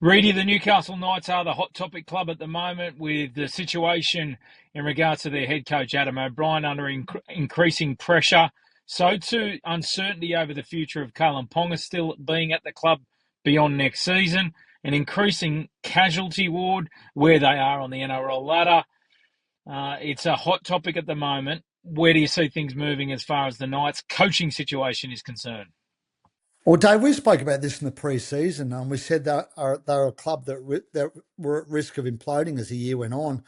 Reedy, the Newcastle Knights are the hot topic club at the moment with the situation in regards to their head coach Adam O'Brien under increasing pressure. So too, uncertainty over the future of Kalyn Ponga still being at the club beyond next season. An increasing casualty ward where they are on the NRL ladder. It's a hot topic at the moment. Where do you see things moving as far as the Knights' coaching situation is concerned? Well, Dave, we spoke about this in the pre-season, and we said that they're a club that were at risk of imploding as the year went on,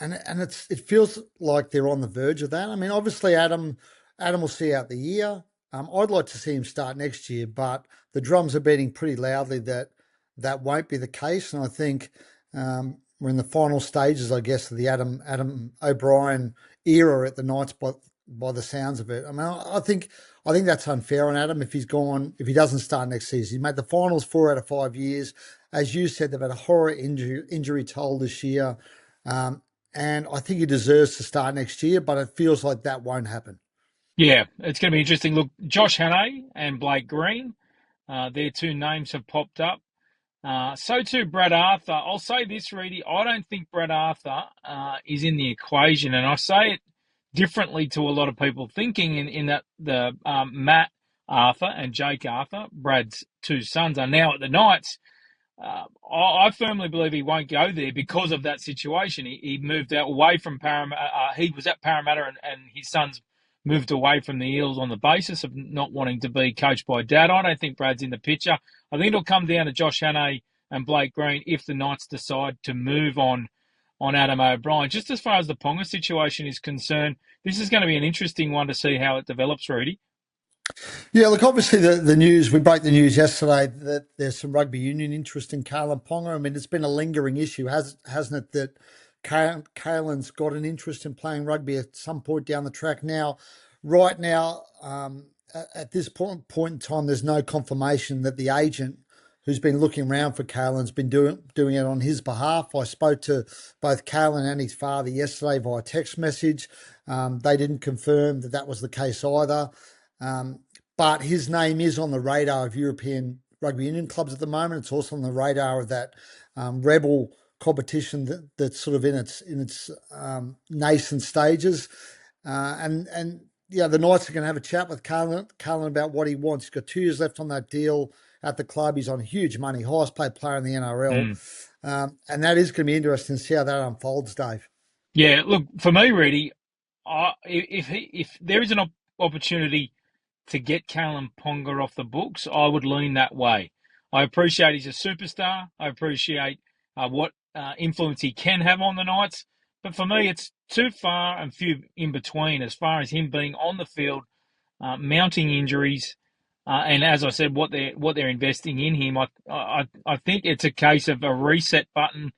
and it feels like they're on the verge of that. I mean, obviously, Adam will see out the year. I'd like to see him start next year, but the drums are beating pretty loudly that won't be the case, and I think we're in the final stages, I guess, of the Adam O'Brien era at the Knights by the sounds of it. I mean, I think that's unfair on Adam if he doesn't start next season. He made the finals 4 out of 5 years. As you said, they've had a horror injury toll this year. And I think he deserves to start next year, but it feels like that won't happen. Yeah, it's going to be interesting. Look, Josh Hannay and Blake Green, their two names have popped up. So too, Brad Arthur. I'll say this, Reedy. I don't think Brad Arthur is in the equation, and I say it differently to a lot of people thinking in that the Matt Arthur and Jake Arthur, Brad's two sons, are now at the Knights. I firmly believe he won't go there because of that situation. He moved away from Parramatta. He was at Parramatta, and his sons moved away from the Eels on the basis of not wanting to be coached by Dad. I don't think Brad's in the picture. I think it'll come down to Josh Hannay and Blake Green if the Knights decide to move on Adam O'Brien. Just as far as the Ponga situation is concerned, this is going to be an interesting one to see how it develops, Rudy. Yeah, look, obviously the news, we broke the news yesterday that there's some rugby union interest in Kalyn Ponga. I mean, it's been a lingering issue, hasn't it, that Kalyn's got an interest in playing rugby at some point down the track. Right now, at this point in time, there's no confirmation that the agent who's been looking around for Kalyn's been doing it on his behalf. I spoke to both Kalyn and his father yesterday via text message. They didn't confirm that was the case either. But his name is on the radar of European rugby union clubs at the moment. It's also on the radar of that rebel competition that's sort of in its nascent stages. And yeah, the Knights are going to have a chat with Kalyn about what he wants. He's got 2 years left on that deal at the club. He's on huge money, highest paid player in the NRL. And that is going to be interesting to see how that unfolds, Dave. Yeah, look, for me, Reedy, if there is an opportunity to get Kalyn Ponga off the books, I would lean that way. I appreciate he's a superstar. I appreciate what influence he can have on the Knights. But for me, it's too far and few in between as far as him being on the field, mounting injuries, and as I said, what they're investing in him. I think it's a case of a reset button.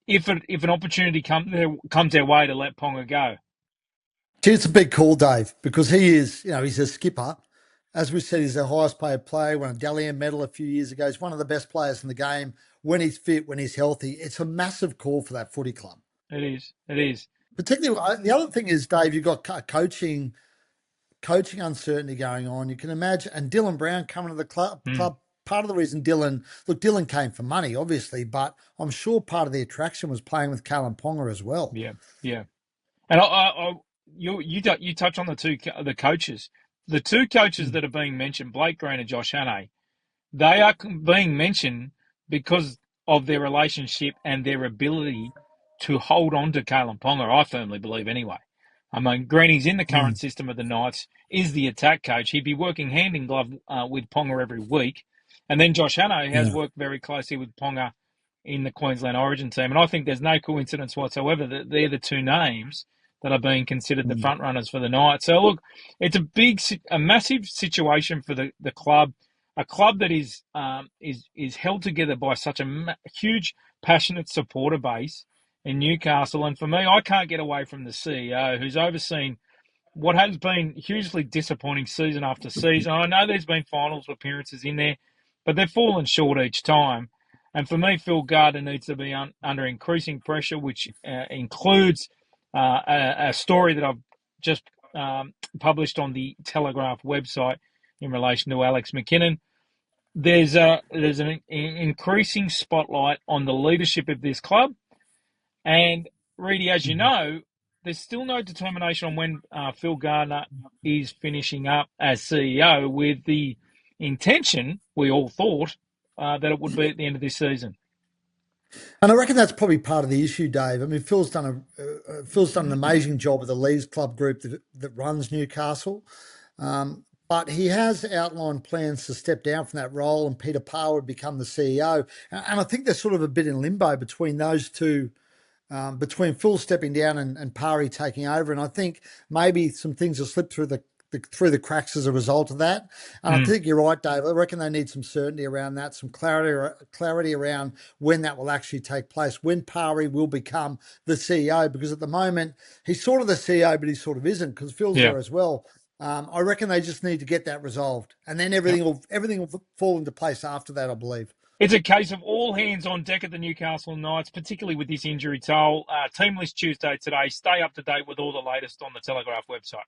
If an opportunity comes their way to let Ponga go. Gee, it's a big call, Dave, because he is, he's a skipper. As we said, he's the highest paid player, won a Dalian medal a few years ago. He's one of the best players in the game when he's fit, when he's healthy. It's a massive call for that footy club. It is. Particularly, the other thing is, Dave, you've got coaching uncertainty going on. You can imagine, and Dylan Brown coming to the club. Part of the reason Dylan came for money, obviously, but I'm sure part of the attraction was playing with Kalyn Ponga as well. Yeah. And you touch on the coaches. The two coaches that are being mentioned, Blake Green and Josh Hannay, they are being mentioned because of their relationship and their ability to hold on to Kalyn Ponga, I firmly believe anyway. I mean, Greeny's in the current system of the Knights, is the attack coach. He'd be working hand in glove with Ponga every week. And then Josh Hannay has worked very closely with Ponga in the Queensland Origin team. And I think there's no coincidence whatsoever that they're the two names that are being considered the front runners for the Knights. So look, it's a massive situation for the club, a club that is held together by such a huge, passionate supporter base in Newcastle. And for me, I can't get away from the CEO who's overseen what has been hugely disappointing season after season. I know there's been finals appearances in there, but they've fallen short each time. And for me, Phil Gardner needs to be under increasing pressure, which includes a story that I've just published on the Telegraph website in relation to Alex McKinnon. there's an increasing spotlight on the leadership of this club. And Reedy, as you Mhm. know, there's still no determination on when Phil Gardner is finishing up as CEO, with the intention, we all thought, that it would be at the end of this season. And I reckon that's probably part of the issue, Dave. I mean, Phil's done an amazing job with the Leeds Club group that runs Newcastle, but he has outlined plans to step down from that role, and Peter Parr would become the CEO. And I think they're sort of a bit in limbo between those two, between Phil stepping down and Pari taking over. And I think maybe some things have slipped through the cracks as a result of that. And I Mm, think you're right, Dave. I reckon they need some certainty around that, some clarity around when that will actually take place, when Pari will become the CEO. Because at the moment he's sort of the CEO, but he sort of isn't, because Phil's yeah. there as well. I reckon they just need to get that resolved, and then Yeah. everything will fall into place after that, I believe. It's a case of all hands on deck at the Newcastle Knights, particularly with this injury toll. Team list Tuesday today. Stay up to date with all the latest on the Telegraph website.